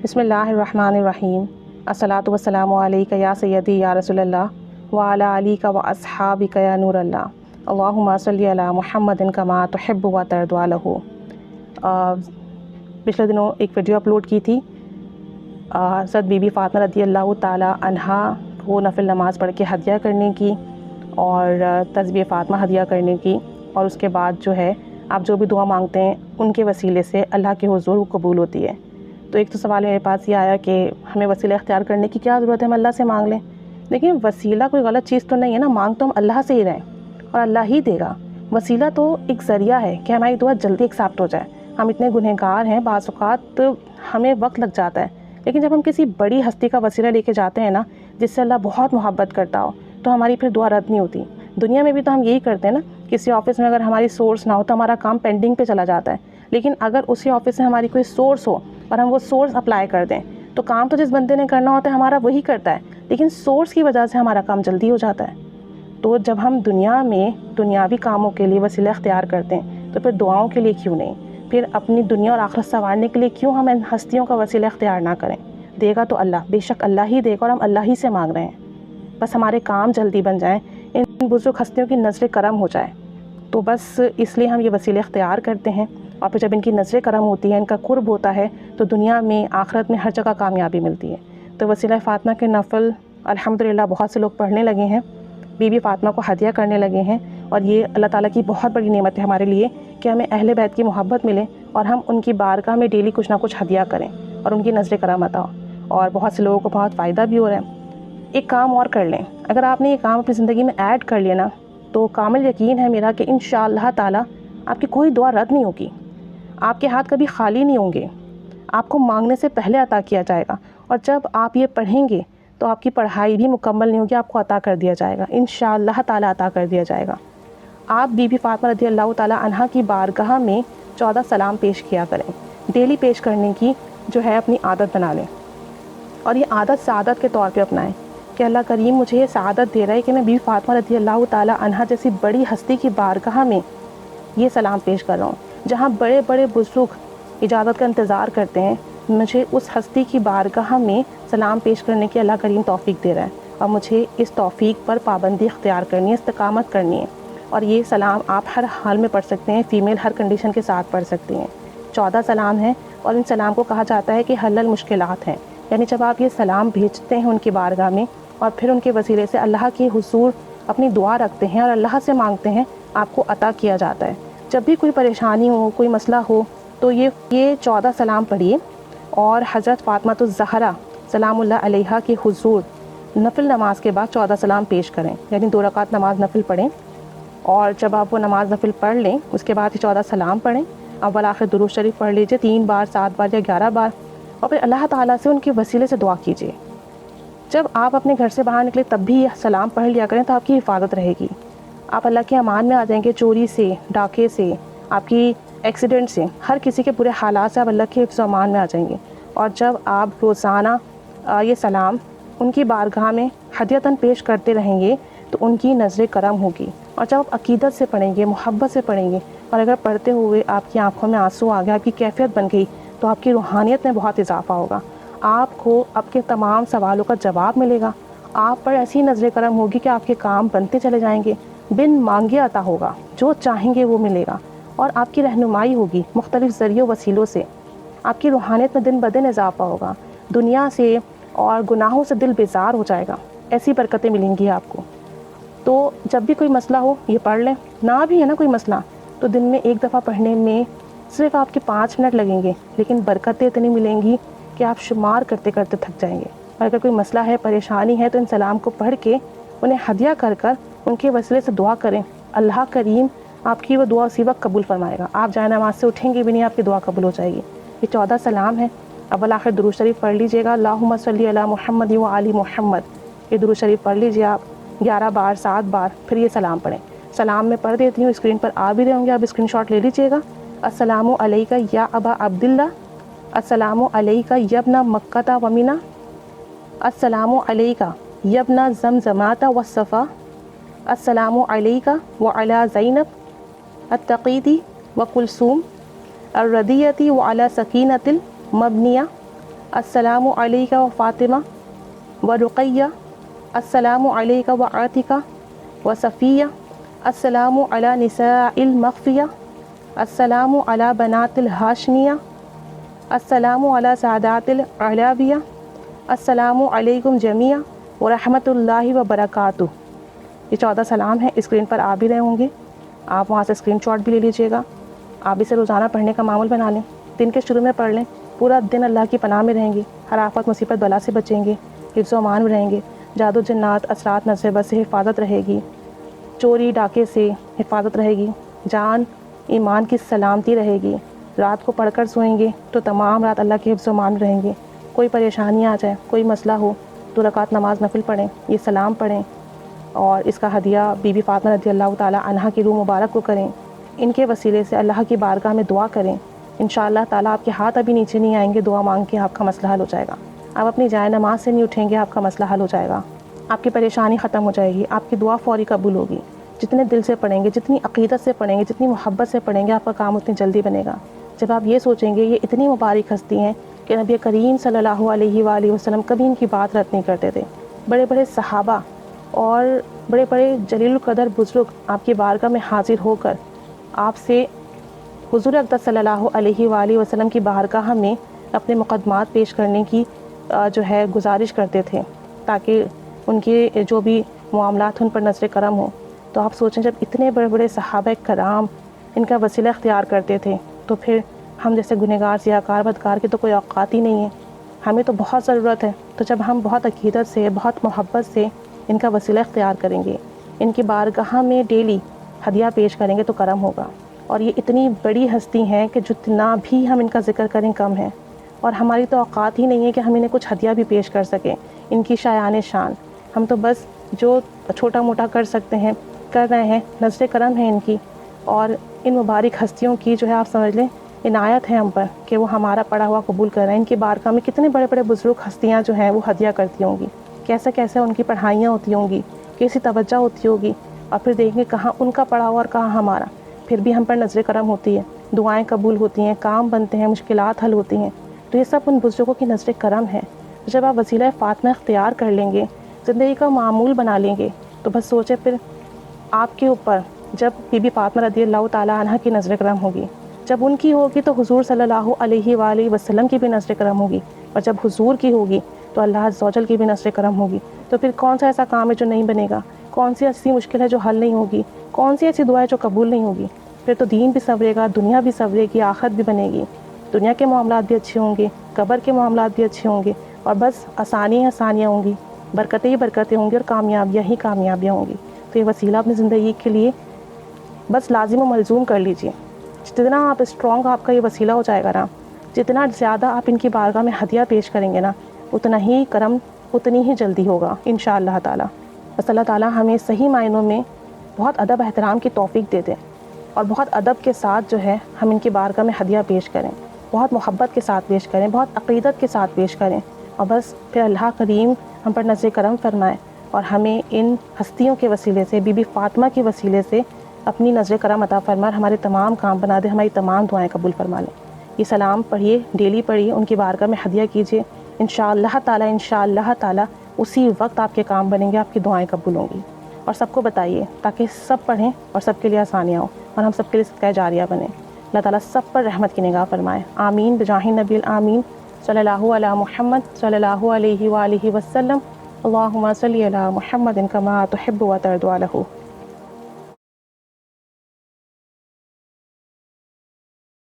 بسم اللہ الرحمن الرحیم۔ الصلاۃ والسلام علیک یا سیدی یا رسول اللہ وعلی علیک و اصحابک یا نور اللہ، اللہم صلی علی محمد کما تحب و ترضی لہ۔ پچھلے دنوں ایک ویڈیو اپلوڈ کی تھی حضرت بی بی فاطمہ رضی اللہ تعالی عنہا کو نفل نماز پڑھ کے ہدیہ کرنے کی اور تسبیح فاطمہ ہدیہ کرنے کی، اور اس کے بعد جو ہے آپ جو بھی دعا مانگتے ہیں ان کے وسیلے سے اللہ کے حضور وہ قبول ہوتی ہے۔ تو ایک تو سوال میرے پاس یہ آیا کہ ہمیں وسیلہ اختیار کرنے کی کیا ضرورت ہے، ہم اللہ سے مانگ لیں۔ لیکن وسیلہ کوئی غلط چیز تو نہیں ہے نا، مانگ تو ہم اللہ سے ہی رہیں اور اللہ ہی دے گا۔ وسیلہ تو ایک ذریعہ ہے کہ ہماری دعا جلدی ایکسیپٹ ہو جائے۔ ہم اتنے گنہگار ہیں، بعض اوقات ہمیں وقت لگ جاتا ہے، لیکن جب ہم کسی بڑی ہستی کا وسیلہ لے کے جاتے ہیں نا، جس سے اللہ بہت محبت کرتا ہو، تو ہماری پھر دعا رد نہیں ہوتی۔ دنیا میں بھی تو ہم یہی کرتے ہیں نا، کسی آفس میں اگر ہماری سورس نہ ہو تو ہمارا کام پینڈنگ پہ چلا جاتا ہے، لیکن اگر اسی آفس سے ہماری کوئی سورس ہو اور ہم وہ سورس اپلائی کر دیں تو کام تو جس بندے نے کرنا ہوتا ہے ہمارا وہی کرتا ہے، لیکن سورس کی وجہ سے ہمارا کام جلدی ہو جاتا ہے۔ تو جب ہم دنیا میں دنیاوی کاموں کے لیے وسیلہ اختیار کرتے ہیں تو پھر دعاؤں کے لیے کیوں نہیں، پھر اپنی دنیا اور آخرت سنوارنے کے لیے کیوں ہم ان ہستیوں کا وسیلہ اختیار نہ کریں۔ دے گا تو اللہ، بے شک اللہ ہی دے گا، اور ہم اللہ ہی سے مانگ رہے ہیں، بس ہمارے کام جلدی بن جائیں، ان بزرگ ہستیوں کی نظر کرم ہو جائے۔ تو بس اس لیے ہم یہ وسیلے اختیار کرتے ہیں، اور پھر جب ان کی نظر کرم ہوتی ہے، ان کا قرب ہوتا ہے، تو دنیا میں آخرت میں ہر جگہ کامیابی ملتی ہے۔ تو وسیلہ فاطمہ کے نفل الحمدللہ بہت سے لوگ پڑھنے لگے ہیں، بی بی فاطمہ کو ہدیہ کرنے لگے ہیں، اور یہ اللہ تعالیٰ کی بہت بڑی نعمت ہے ہمارے لیے کہ ہمیں اہل بیت کی محبت ملے اور ہم ان کی بارگاہ میں ڈیلی کچھ نہ کچھ ہدیہ کریں اور ان کی نظر کرم عطا ہو، اور بہت سے لوگوں کو بہت فائدہ بھی ہو رہا ہے۔ ایک کام اور کر لیں، اگر آپ نے یہ کام اپنی زندگی میں ایڈ کر لیا نا، تو کامل یقین ہے میرا کہ انشاءاللہ تعالیٰ آپ کی کوئی دعا رد نہیں ہوگی، آپ کے ہاتھ کبھی خالی نہیں ہوں گے، آپ کو مانگنے سے پہلے عطا کیا جائے گا، اور جب آپ یہ پڑھیں گے تو آپ کی پڑھائی بھی مکمل نہیں ہوگی، آپ کو عطا کر دیا جائے گا، انشاءاللہ تعالیٰ عطا کر دیا جائے گا۔ آپ بی بی فاطمہ رضی اللہ تعالیٰ عنہا کی بارگاہ میں 14 سلام پیش کیا کریں، ڈیلی پیش کرنے کی جو ہے اپنی عادت بنا لیں، اور یہ عادت سعادت کے طور پہ اپنائیں کہ اللہ کریم مجھے یہ سعادت دے رہا ہے کہ میں بی بی فاطمہ رضی اللہ تعالیٰ عنہا جیسی بڑی ہستی کی بارگاہ میں یہ سلام پیش کر رہا ہوں، جہاں بڑے بڑے بزرگ اجازت کا انتظار کرتے ہیں، مجھے اس ہستی کی بارگاہ میں سلام پیش کرنے کی اللہ کریم توفیق دے رہا ہے، اور مجھے اس توفیق پر پابندی اختیار کرنی ہے، استقامت کرنی ہے۔ اور یہ سلام آپ ہر حال میں پڑھ سکتے ہیں، فیمیل ہر کنڈیشن کے ساتھ پڑھ سکتے ہیں۔ 14 سلام ہیں، اور ان سلام کو کہا جاتا ہے کہ حل المشکلات ہیں، یعنی جب آپ یہ سلام بھیجتے ہیں ان کی بارگاہ میں اور پھر ان کے وسیلے سے اللہ کے حضور اپنی دعا رکھتے ہیں اور اللہ سے مانگتے ہیں، آپ کو عطا کیا جاتا ہے۔ جب بھی کوئی پریشانی ہو، کوئی مسئلہ ہو، تو یہ 14 سلام پڑھیے، اور حضرت فاطمہ الزہرا سلام اللہ علیہا کے حضور نفل نماز کے بعد 14 سلام پیش کریں، یعنی 2 رکعت نماز نفل پڑھیں، اور جب آپ وہ نماز نفل پڑھ لیں اس کے بعد یہ 14 سلام پڑھیں، اول آخر درود شریف پڑھ لیجئے 3 بار، 7 بار یا 11 بار، اور پھر اللہ تعالیٰ سے ان کے وسیلے سے دعا کیجیے۔ جب آپ اپنے گھر سے باہر نکلے تب بھی یہ سلام پڑھ لیا کریں، تو آپ کی حفاظت رہے گی، آپ اللہ کے امان میں آ جائیں گے، چوری سے، ڈاکے سے، آپ کی ایکسیڈنٹ سے، ہر کسی کے برے حالات سے آپ اللہ کے حفظ و امان میں آ جائیں گے۔ اور جب آپ روزانہ یہ سلام ان کی بارگاہ میں ہدیتاً پیش کرتے رہیں گے تو ان کی نظر کرم ہوگی، اور جب آپ عقیدت سے پڑھیں گے، محبت سے پڑھیں گے، اور اگر پڑھتے ہوئے آپ کی آنکھوں میں آنسو آ گیا، آپ کی کیفیت بن گئی، تو آپ کی روحانیت میں بہت اضافہ ہوگا، آپ کو آپ کے تمام سوالوں کا جواب ملے گا، آپ پر ایسی نظر کرم ہوگی کہ آپ کے کام بنتے چلے جائیں گے، بن مانگے عطا ہوگا، جو چاہیں گے وہ ملے گا، اور آپ کی رہنمائی ہوگی مختلف ذریعوں وسیلوں سے، آپ کی روحانیت میں دن بدن اضافہ ہوگا، دنیا سے اور گناہوں سے دل بیزار ہو جائے گا، ایسی برکتیں ملیں گی آپ کو۔ تو جب بھی کوئی مسئلہ ہو یہ پڑھ لیں، نہ بھی ہے نا کوئی مسئلہ تو دن میں 1 دفعہ پڑھنے میں صرف آپ کے 5 منٹ لگیں گے، لیکن برکتیں اتنی ملیں گی کہ آپ شمار کرتے کرتے تھک جائیں گے۔ اور اگر کوئی مسئلہ ہے، پریشانی ہے، تو ان سلام کو پڑھ کے انہیں ہدیہ کر کر ان کے وسیلے سے دعا کریں، اللہ کریم آپ کی وہ دعا اسی وقت قبول فرمائے گا، آپ جائے نماز سے اٹھیں گے بھی نہیں، آپ کی دعا قبول ہو جائے گی۔ یہ 14 سلام ہے، اول آخر درود شریف پڑھ لیجئے گا، اللہم صلی علی محمد و آل محمد، یہ درود شریف پڑھ لیجئے آپ 11 بار، 7 بار، پھر یہ سلام پڑھیں۔ سلام میں پڑھ دیتی ہوں، اسکرین پر آ بھی رہے ہوں گے، آپ اسکرین شاٹ لے لیجئے گا۔ السلام علیکہ یا ابا عبداللہ، السلام علیکہ یبن مکۃ و مینہ، السلام علیکہ یبن زمزمات والصفا، السلام علیکہ وعلی زینب التقیتی وکلثوم الردیتی وعلی سکینۃ المبنیہ السلام علیکہ و فاطمہ و رقیہ، السلام علیکہ و عاتکہ و صفیہ، السلام علی نساء المخفیہ، السلام علی بنات الہاشمیہ، السلام علی سعادات العلاویہ، السلام علیکم جمیعا ورحمۃ اللہ وبرکاتہ۔ یہ 14 سلام ہیں، اسکرین پر آ بھی رہے ہوں گے، آپ وہاں سے اسکرین شاٹ بھی لے لیجیے گا۔ آپ اسے روزانہ پڑھنے کا معمول بنا لیں، دن کے شروع میں پڑھ لیں، پورا دن اللہ کی پناہ میں رہیں گے، ہر آفت مصیبت بلا سے بچیں گے، حفظ و امان میں رہیں گے، جادو جنات اثرات نظر بد سے حفاظت رہے گی، چوری ڈاکے سے حفاظت رہے گی، جان ایمان کی سلامتی رہے گی۔ رات کو پڑھ کر سوئیں گے تو تمام رات اللہ کے حفظ و امان میں رہیں گے۔ کوئی پریشانی آ جائے، کوئی مسئلہ ہو، 2 رکعت نماز نفل پڑھیں، یہ سلام پڑھیں اور اس کا ہدیہ بی بی فاطمہ رضی اللہ تعالی عنہا کی روح مبارک کو کریں۔ ان کے وسیلے سے اللہ کی بارگاہ میں دعا کریں، انشاءاللہ تعالیٰ آپ کے ہاتھ ابھی نیچے نہیں آئیں گے، دعا مانگ کے آپ کا مسئلہ حل ہو جائے گا۔ آپ اپنی جائے نماز سے نہیں اٹھیں گے، آپ کا مسئلہ حل ہو جائے گا، آپ کی پریشانی ختم ہو جائے گی، آپ کی دعا فوری قبول ہوگی۔ جتنے دل سے پڑھیں گے، جتنی عقیدت سے پڑھیں گے، جتنی محبت سے پڑھیں گے، آپ کا کام اتنی جلدی بنے گا۔ جب آپ یہ سوچیں گے یہ اتنی مبارک ہستی ہیں کہ نبی کریم صلی اللہ علیہ وآلہ وسلم کبھی ان کی بات رد نہیں کرتے تھے، بڑے بڑے صحابہ اور بڑے بڑے جلیل القدر بزرگ آپ کی بارگاہ میں حاضر ہو کر آپ سے حضور اقدس صلی اللہ علیہ وآلہ وسلم کی بارگاہ میں اپنے مقدمات پیش کرنے کی جو ہے گزارش کرتے تھے، تاکہ ان کے جو بھی معاملات ان پر نظر کرم ہو۔ تو آپ سوچیں جب اتنے بڑے بڑے صحابہ کرام ان کا وسیلہ اختیار کرتے تھے تو پھر ہم جیسے گنہگار سیاہکار بدکار کی تو کوئی اوقات ہی نہیں ہے، ہمیں تو بہت ضرورت ہے۔ تو جب ہم بہت عقیدت سے بہت محبت سے ان کا وسیلہ اختیار کریں گے، ان کی بارگاہ میں ڈیلی ہدیہ پیش کریں گے تو کرم ہوگا۔ اور یہ اتنی بڑی ہستی ہیں کہ جتنا بھی ہم ان کا ذکر کریں کم ہے، اور ہماری تو اوقات ہی نہیں ہے کہ ہم انہیں کچھ ہدیہ بھی پیش کر سکیں۔ ان کی شایان شان ہم تو بس جو چھوٹا موٹا کر سکتے ہیں کر رہے ہیں، نظر کرم ہے ان کی، اور ان مبارک ہستیوں کی جو ہے آپ سمجھ لیں عنایت ہے ہم پر کہ وہ ہمارا پڑھا ہوا قبول کر رہے ہیں۔ ان کی بارگاہ میں کتنے بڑے بڑے بزرگ ہستیاں جو ہیں وہ ہدیہ کرتی ہوں گی، کیسے کیسے ان کی پڑھائیاں ہوتی ہوں گی، کیسی توجہ ہوتی ہوگی، اور پھر دیکھیں گے کہاں ان کا پڑھا ہوا اور کہاں ہمارا، پھر بھی ہم پر نظر کرم ہوتی ہے، دعائیں قبول ہوتی ہیں، کام بنتے ہیں، مشکلات حل ہوتی ہیں۔ تو یہ سب ان بزرگوں کی نظر کرم ہے۔ جب آپ وسیلہ فاطمہ اختیار کر لیں گے، زندگی کا معمول بنا لیں گے، تو بس سوچیں پھر آپ کے اوپر جب بی بی فاطمہ رضی اللہ تعالیٰ عنہ کی نظر کرم ہوگی، جب ان کی ہوگی تو حضور صلی اللہ علیہ وآلہ وسلم کی بھی نظر کرم ہوگی، اور جب حضور کی ہوگی تو اللہ عز و جل کی بھی نظر کرم ہوگی۔ تو پھر کون سا ایسا کام ہے جو نہیں بنے گا، کون سی ایسی مشکل ہے جو حل نہیں ہوگی، کون سی ایسی دعا ہے جو قبول نہیں ہوگی؟ پھر تو دین بھی سنورے گا، دنیا بھی سنورے گی، آخرت بھی بنے گی، دنیا کے معاملات بھی اچھے ہوں گے، قبر کے معاملات بھی اچھے ہوں گے، اور بس آسانیاں آسانیاں ہوں گی، برکتیں ہی برکتیں ہوں گی، اور کامیابیاں ہی کامیابیاں ہوں گی۔ تو یہ وسیلہ اپنی زندگی کے لیے بس لازم و ملزوم کر لیجئے۔ جتنا آپ اسٹرانگ آپ کا یہ وسیلہ ہو جائے گا نا، جتنا زیادہ آپ ان کی بارگاہ میں ہدیہ پیش کریں گے نا، اتنا ہی کرم اتنی ہی جلدی ہوگا انشاءاللہ تعالیٰ۔ بس اللہ تعالیٰ ہمیں صحیح معنوں میں بہت ادب احترام کی توفیق دے دے، اور بہت ادب کے ساتھ جو ہے ہم ان کی بارگاہ میں ہدیہ پیش کریں، بہت محبت کے ساتھ پیش کریں، بہت عقیدت کے ساتھ پیش کریں، اور بس پھر اللہ کریم ہم پر نظر کرم فرمائے اور ہمیں ان ہستیوں کے وسیلے سے، بی بی فاطمہ کے وسیلے سے اپنی نظر کرم عطا فرمائے، ہمارے تمام کام بنا دے، ہماری تمام دعائیں قبول فرما لیں۔ یہ سلام پڑھیے، ڈیلی پڑھیے، ان کی بارگاہ میں ہدیہ کیجیے، انشاءاللہ تعالیٰ اسی وقت آپ کے کام بنیں گے، آپ کی دعائیں قبول ہوں گی۔ اور سب کو بتائیے تاکہ سب پڑھیں اور سب کے لیے آسانیاں ہوں، اور ہم سب کے لیے صدقہ جاریہ بنے۔ اللہ تعالیٰ سب پر رحمت کی نگاہ فرمائے، آمین بجاہ نبی الآمین صلی اللہ علی محمد صلی اللہ علیہ وآلہ وسلم۔ اللہم صلی علی محمد کما تحب و ترضی عنہ۔